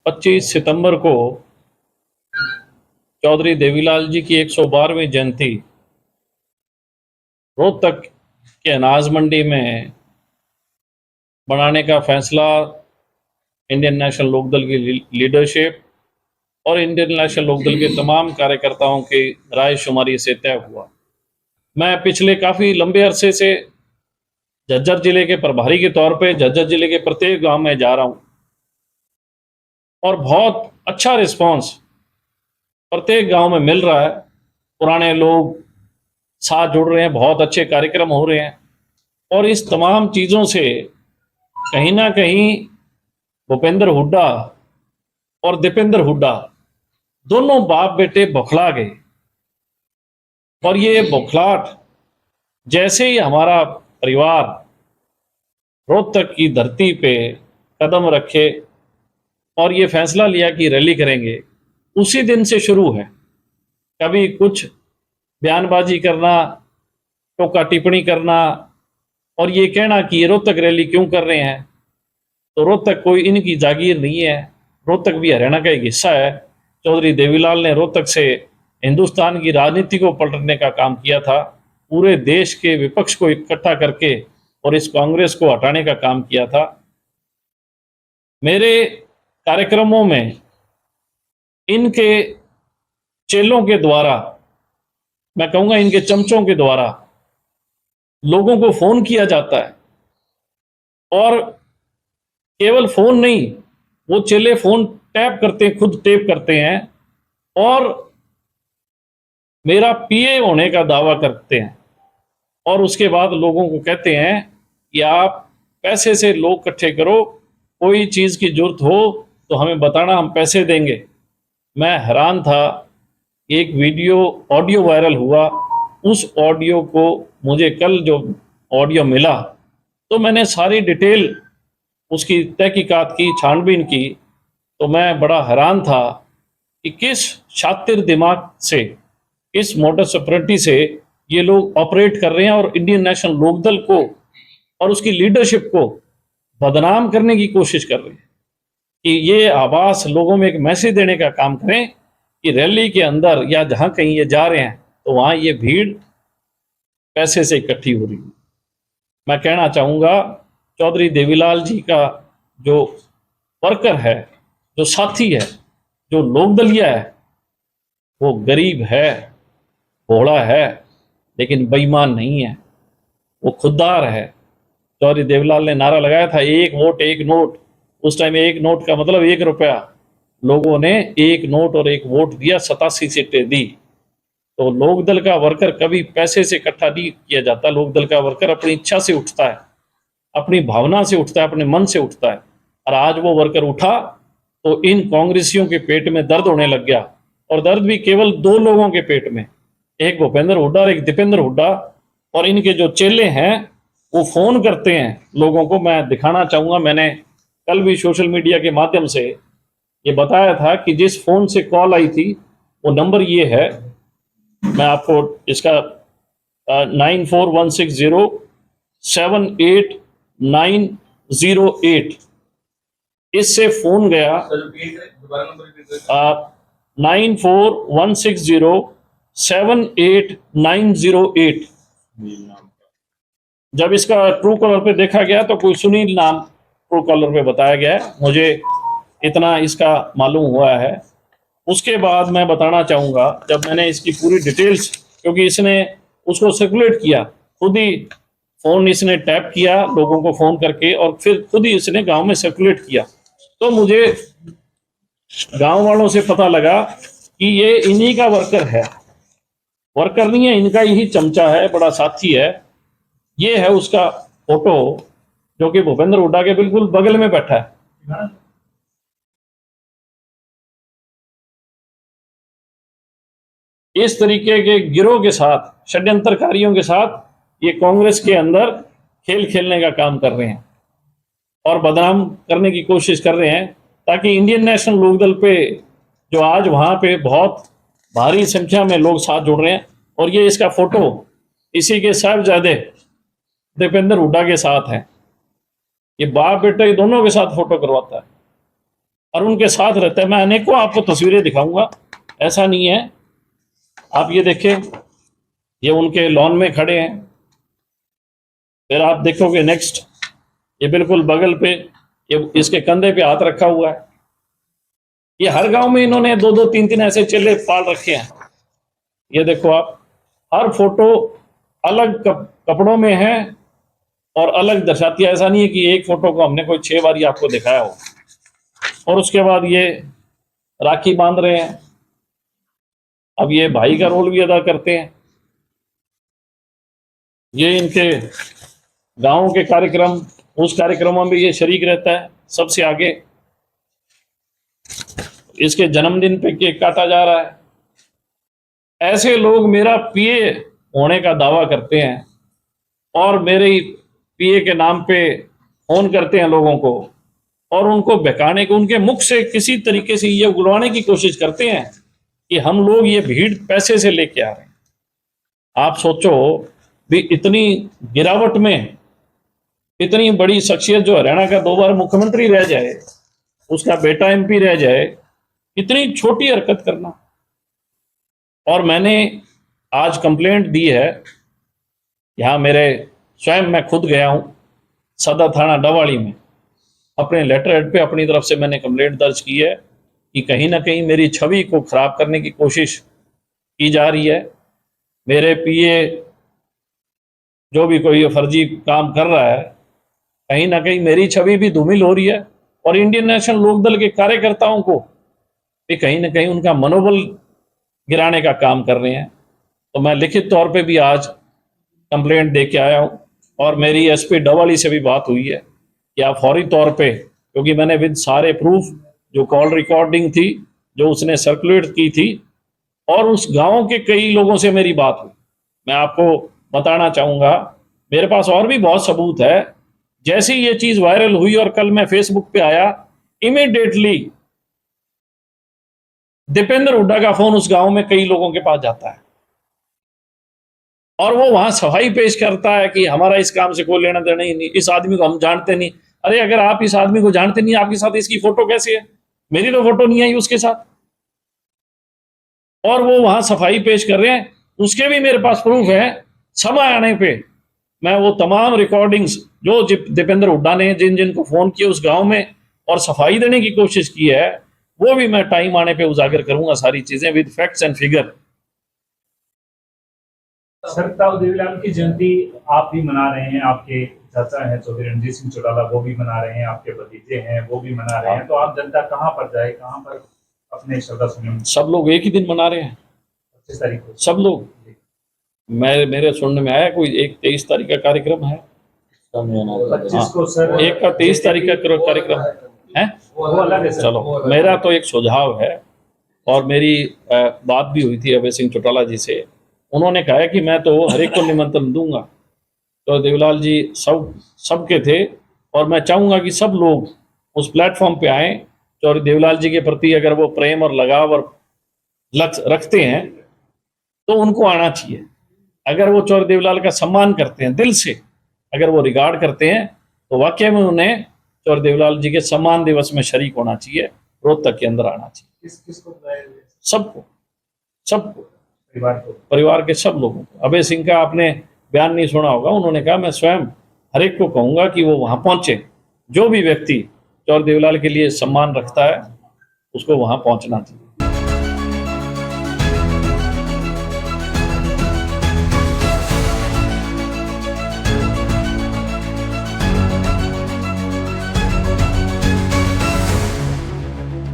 25 सितंबर को चौधरी देवीलाल जी की 112वीं जयंती रोहतक के अनाज मंडी में बनाने का फैसला इंडियन नेशनल लोकदल की लीडरशिप और इंडियन नेशनल लोकदल के तमाम कार्यकर्ताओं की रायशुमारी से तय हुआ। मैं पिछले काफ़ी लंबे अरसे से झज्जर जिले के प्रभारी के तौर पे झज्जर जिले के प्रत्येक गांव में जा रहा हूं और बहुत अच्छा रिस्पांस प्रत्येक गांव में मिल रहा है। पुराने लोग साथ जुड़ रहे हैं, बहुत अच्छे कार्यक्रम हो रहे हैं और इस तमाम चीज़ों से कहीं ना कहीं भूपेंद्र हुड्डा और दीपेंद्र हुड्डा दोनों बाप बेटे बौखला गए। और ये बौखलाहट जैसे ही हमारा परिवार रोहतक की धरती पे कदम रखे और ये फैसला लिया कि रैली करेंगे, उसी दिन से शुरू है। कभी कुछ बयानबाजी करना, टोका टिप्पणी करना और ये कहना कि ये रोहतक रैली क्यों कर रहे हैं। तो रोहतक कोई इनकी जागीर नहीं है, रोहतक भी हरियाणा का एक हिस्सा है। चौधरी देवीलाल ने रोहतक से हिंदुस्तान की राजनीति को पलटने का काम किया था, पूरे देश के विपक्ष को इकट्ठा करके और इस कांग्रेस को हटाने का काम किया था। मेरे कार्यक्रमों में इनके चेलों के द्वारा, मैं कहूँगा इनके चमचों के द्वारा लोगों को फ़ोन किया जाता है और केवल फ़ोन नहीं, वो चेले फ़ोन टैप करते हैं, खुद टैप करते हैं और मेरा पीए होने का दावा करते हैं और उसके बाद लोगों को कहते हैं कि आप पैसे से लोग इकट्ठे करो, कोई चीज़ की जरूरत हो तो हमें बताना, हम पैसे देंगे। मैं हैरान था, एक वीडियो ऑडियो वायरल हुआ, उस ऑडियो को मुझे कल जो ऑडियो मिला तो मैंने सारी डिटेल उसकी तहकीकात की, छानबीन की, तो मैं बड़ा हैरान था कि किस शातिर दिमाग से, किस मोडस ऑपरेंडी से ये लोग ऑपरेट कर रहे हैं और इंडियन नेशनल लोकदल को और उसकी लीडरशिप को बदनाम करने की कोशिश कर रहे हैं कि ये आवाज़ लोगों में एक मैसेज देने का काम करें कि रैली के अंदर या जहाँ कहीं ये जा रहे हैं तो वहाँ ये भीड़ पैसे से इकट्ठी हो रही है। मैं कहना चाहूँगा, चौधरी देवीलाल जी का जो वर्कर है, जो साथी है, जो लोकदलीय है, वो गरीब है, भोला है, लेकिन बेईमान नहीं है, वो खुददार है। चौधरी देवीलाल ने नारा लगाया था, एक वोट एक नोट। उस टाइम एक नोट का मतलब 1 रुपया। लोगों ने एक नोट और एक वोट दिया, 87 सीटें दी। तो लोकदल का वर्कर कभी पैसे से इकट्ठा नहीं किया जाता। लोकदल का वर्कर अपनी इच्छा से उठता है, अपनी भावना से उठता है, अपने मन से उठता है। और आज वो वर्कर उठा तो इन कांग्रेसियों के पेट में दर्द होने लग गया, और दर्द भी केवल 2 लोगों के पेट में, एक भूपेंद्र हुड्डा और एक दीपेंद्र हुड्डा। और इनके जो चेले हैं वो फ़ोन करते हैं लोगों को। मैं दिखाना चाहूँगा, मैंने कल भी सोशल मीडिया के माध्यम से ये बताया था कि जिस फ़ोन से कॉल आई थी वो नंबर ये है, मैं आपको इसका 9416078908 इससे फ़ोन गया। 9416078908। जब इसका ट्रू कॉलर पे देखा गया तो कोई सुनील नाम ट्रू कॉलर पे बताया गया है, मुझे इतना इसका मालूम हुआ है। उसके बाद मैं बताना चाहूँगा, जब मैंने इसकी पूरी डिटेल्स, क्योंकि इसने उसको सर्कुलेट किया, खुद ही फ़ोन इसने टैप किया लोगों को फ़ोन करके और फिर खुद ही इसने गांव में सर्कुलेट किया, तो मुझे गांव वालों से पता लगा कि ये इन्हीं का वर्कर है। वर्कर नहीं है, इनका यही चमचा है, बड़ा साथी है। ये है उसका फोटो जो कि भूपेंद्र हुड्डा के बिल्कुल बगल में बैठा है। इस तरीके के गिरोह के साथ, षड्यंत्रकारियों के साथ ये कांग्रेस के अंदर खेल खेलने का काम कर रहे हैं और बदनाम करने की कोशिश कर रहे हैं, ताकि इंडियन नेशनल लोकदल पे जो आज वहाँ पे बहुत भारी संख्या में लोग साथ जुड़ रहे हैं। और ये इसका फोटो इसी के साहबजादे दीपेंद्र हुड्डा के साथ है। ये बाप बेटे दोनों के साथ फोटो करवाता है। और उनके साथ रहता है। मैं अनेकों आपको तस्वीरें दिखाऊंगा, ऐसा नहीं है। आप ये देखें, ये उनके लॉन में खड़े हैं। फिर आप देखोगे नेक्स्ट, ये बिल्कुल बगल पे, ये इसके कंधे पे हाथ रखा हुआ है। ये हर गांव में इन्होंने 2-2, 3-3 ऐसे चेले पाल रखे हैं। ये देखो आप, हर फोटो अलग कपड़ों में है और अलग दर्शाती है। ऐसा नहीं है कि एक फोटो को हमने कोई 6 बार ही आपको दिखाया हो। और उसके बाद ये राखी बांध रहे हैं। अब ये भाई का रोल भी अदा करते हैं। ये इनके गांव के कार्यक्रम, उस कार्यक्रमों में ये शरीक रहता है सबसे आगे। इसके जन्मदिन पे केक काटा जा रहा है। ऐसे लोग मेरा पीए होने का दावा करते हैं और मेरे पीए के नाम पे फोन करते हैं लोगों को और उनको बहकाने को, उनके मुख से किसी तरीके से ये उगलवाने की कोशिश करते हैं कि हम लोग ये भीड़ पैसे से लेके आ रहे हैं। आप सोचो भी, इतनी गिरावट में इतनी बड़ी शख्सियत जो हरियाणा का 2 बार मुख्यमंत्री रह जाए, उसका बेटा एमपी रह जाए, इतनी छोटी हरकत करना। और मैंने आज कंप्लेंट दी है, यहाँ मेरे स्वयं मैं खुद गया हूँ सदर थाना डवाली में, अपने लेटर हेड पे अपनी तरफ से मैंने कंप्लेंट दर्ज की है कि कहीं ना कहीं मेरी छवि को खराब करने की कोशिश की जा रही है। मेरे पीए जो भी कोई फर्जी काम कर रहा है, कहीं ना कहीं मेरी छवि भी धूमिल हो रही है और इंडियन नेशनल लोकदल के कार्यकर्ताओं को भी कहीं ना कहीं उनका मनोबल गिराने का काम कर रहे हैं। तो मैं लिखित तौर पे भी आज कंप्लेंट दे के आया हूँ और मेरी एसपी डवाली से भी बात हुई है कि आप फौरी तौर पे, क्योंकि मैंने विद सारे प्रूफ, जो कॉल रिकॉर्डिंग थी जो उसने सर्कुलेट की थी और उस गांव के कई लोगों से मेरी बात हुई, मैं आपको बताना चाहूँगा। मेरे पास और भी बहुत सबूत है। जैसे ही ये चीज़ वायरल हुई और कल मैं फेसबुक पे आया, इमीडिएटली दीपेंद्र हुड्डा का फोन उस गांव में कई लोगों के पास जाता है और वो वहां सफाई पेश करता है कि हमारा इस काम से कोई लेना देना ही नहीं, इस आदमी को हम जानते नहीं। अरे अगर आप इस आदमी को जानते नहीं, आपके साथ इसकी फोटो कैसे है? मेरी तो फोटो नहीं आई उसके साथ, और वो वहां सफाई पेश कर रहे हैं। उसके भी मेरे पास प्रूफ है। समय आने पे मैं वो तमाम रिकॉर्डिंग्स जो दीपेंद्र हुड्डा ने जिन जिन को फोन किया उस गांव में और सफाई देने की कोशिश की है, वो भी मैं टाइम आने पे उजागर करूंगा सारी चीजें with facts and figure. Sir, ताऊ देवीलाल की जयंती आप भी मना रहे हैं, आपके चाचा हैं चौधरी रणजीत सिंह चौटाला वो भी मना रहे हैं, आपके भतीजे हैं वो भी मना रहे हैं, तो आप जनता कहाँ पर जाए, कहाँ पर अपने श्रद्धा सुमन? सब लोग एक ही दिन मना रहे हैं, 25 तारीख को सब लोग। मेरे सुनने में आया कोई एक 23 तारीख का कार्यक्रम है, 25 को सर, एक का 23 तारीख का कार्यक्रम है, वो अलग है सर। चलो, मेरा तो एक सुझाव है और मेरी बात भी हुई थी अभय सिंह चौटाला जी से। उन्होंने कहा है कि मैं तो हर एक को निमंत्रण दूंगा। तो देवीलाल जी सबके थे और मैं चाहूंगा कि सब लोग उस प्लेटफॉर्म पे आए। चौधरी देवीलाल जी के प्रति अगर वो प्रेम और लगाव और लक्ष्य रखते हैं तो उनको आना चाहिए। अगर वो चौधरी देवीलाल का सम्मान करते हैं दिल से, अगर वो रिगार्ड करते हैं, तो वाकई में उन्हें चौधरी देवीलाल जी के सम्मान दिवस में शरीक होना चाहिए, रोहतक के अंदर आना चाहिए। किसको बुलाया? सबको, परिवार परिवार के सब लोगों को। अभय सिंह का आपने बयान नहीं सुना होगा, उन्होंने कहा मैं स्वयं हर एक को कहूंगा कि वो वहां पहुंचे। जो भी व्यक्ति चौधरी देवीलाल के लिए सम्मान रखता है उसको वहां पहुंचना चाहिए।